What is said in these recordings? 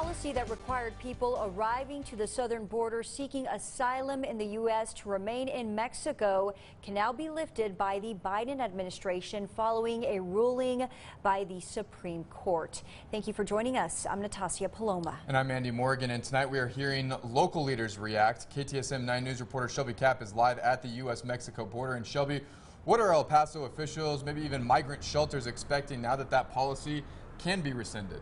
policy that required people arriving to the southern border seeking asylum in the U.S. to remain in Mexico can now be lifted by the Biden administration following a ruling by the Supreme Court. Thank you for joining us. I'm Natasha Paloma. And I'm Andy Morgan, and tonight we are hearing local leaders react. KTSM 9 News reporter Shelby Kapp is live at the U.S.-Mexico border. And Shelby, what are El Paso officials, maybe even migrant shelters, expecting now that that policy can be rescinded?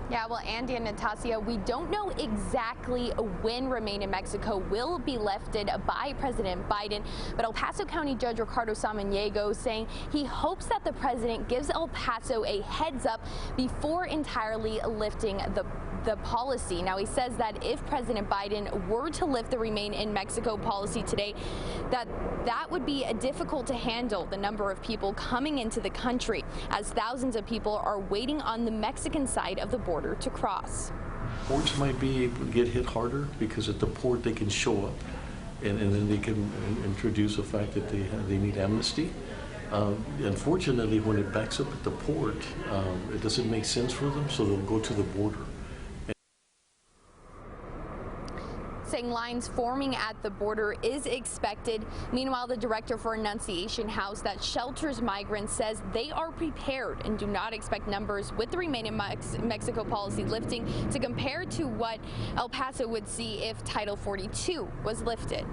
Yeah, well, Andy and Natasha, we don't know exactly when Remain in Mexico will be lifted by President Biden, but El Paso County Judge Ricardo Samaniego saying he hopes that the president gives El Paso a heads up before entirely lifting the policy. Now, he says that if President Biden were to lift the Remain in Mexico policy today, that would be difficult to handle the number of people coming into the country, as thousands of people are waiting on the Mexican side of the border to cross. Ports might be able to get hit harder because at the port they can show up and then they can introduce the fact that they need amnesty. Unfortunately, when it backs up at the port, it doesn't make sense for them, so they'll go to the border. Saying lines forming at the border is expected. Meanwhile, the director for Annunciation House that shelters migrants says they are prepared and do not expect numbers with the Remain in Mexico policy lifting to compare to what El Paso would see if Title 42 was lifted.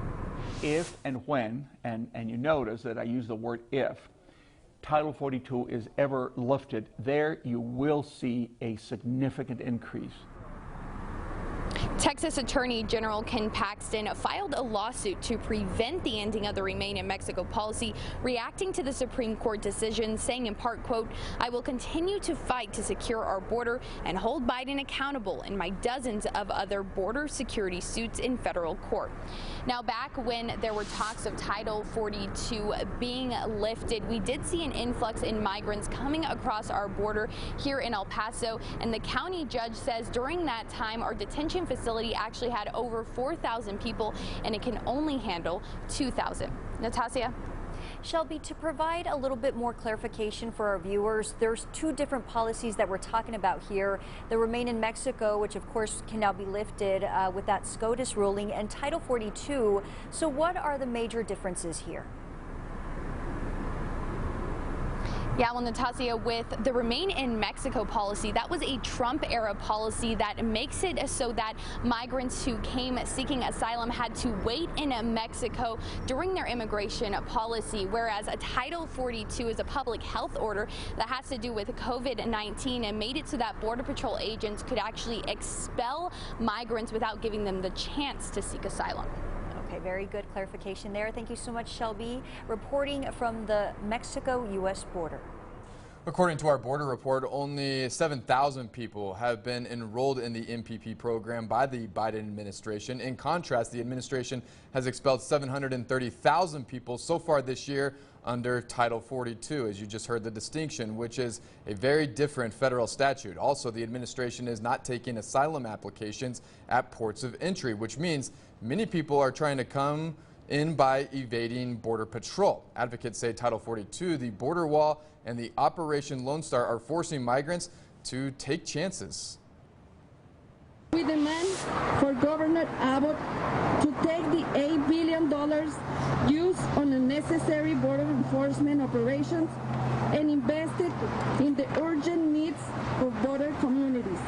If and when, and you notice that I use the word if, Title 42 is ever lifted, there you will see a significant increase. Texas Attorney General Ken Paxton filed a lawsuit to prevent the ending of the Remain in Mexico policy, reacting to the Supreme Court decision, saying in part, quote, "I will continue to fight to secure our border and hold Biden accountable in my dozens of other border security suits in federal court." Now, back when there were talks of Title 42 being lifted, we did see an influx in migrants coming across our border here in El Paso, and the county judge says during that time our detention facility actually had over 4,000 people, and it can only handle 2,000. Natasha? Shelby, to provide a little bit more clarification for our viewers, there's two different policies that we're talking about here. The Remain in Mexico, which of course can now be lifted with that SCOTUS ruling, and Title 42. So what are the major differences here? Yeah, well, Natasha, with the Remain in Mexico policy, that was a Trump-era policy that makes it so that migrants who came seeking asylum had to wait in Mexico during their immigration policy, whereas a Title 42 is a public health order that has to do with COVID-19 and made it so that Border Patrol agents could actually expel migrants without giving them the chance to seek asylum. Okay, very good clarification there. Thank you so much, Shelby, reporting from the Mexico-U.S. border. According to our border report, only 7,000 people have been enrolled in the MPP program by the Biden administration. In contrast, the administration has expelled 730,000 people so far this year under Title 42, as you just heard the distinction, which is a very different federal statute. Also, the administration is not taking asylum applications at ports of entry, which means many people are trying to come in by evading Border Patrol. Advocates say Title 42, the border wall, and the Operation Lone Star are forcing migrants to take chances. We demand for Governor Abbott to take the $8 billion used on unnecessary border enforcement operations and invest it in the urgent needs of border communities.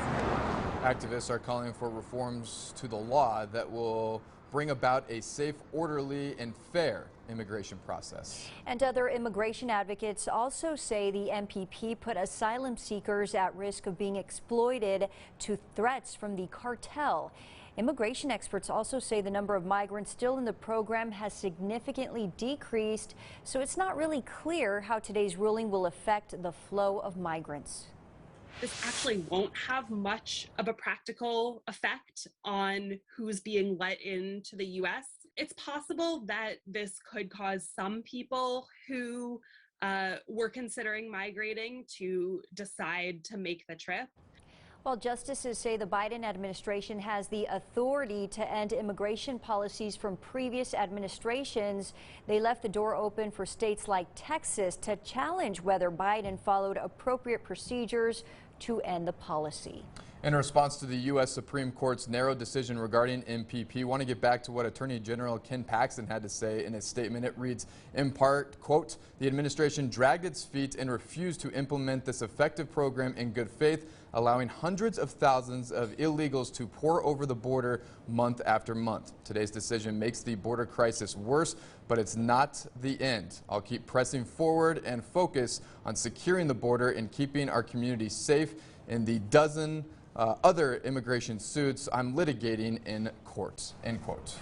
Activists are calling for reforms to the law that will bring about a safe, orderly, and fair immigration process. And other immigration advocates also say the MPP put asylum seekers at risk of being exploited to threats from the cartel. Immigration experts also say the number of migrants still in the program has significantly decreased, so it's not really clear how today's ruling will affect the flow of migrants. This actually won't have much of a practical effect on who's being let into the U.S. It's possible that this could cause some people who were considering migrating to decide to make the trip. While justices say the Biden administration has the authority to end immigration policies from previous administrations, they left the door open for states like Texas to challenge whether Biden followed appropriate procedures to end the policy. In response to the U.S. Supreme Court's narrow decision regarding MPP, want to get back to what Attorney General Ken Paxton had to say in his statement. It reads, in part, quote, "The administration dragged its feet and refused to implement this effective program in good faith, allowing hundreds of thousands of illegals to pour over the border month after month. Today's decision makes the border crisis worse, but it's not the end. I'll keep pressing forward and focus on securing the border and keeping our communities safe in the dozen other immigration suits I'm litigating in court," end quote.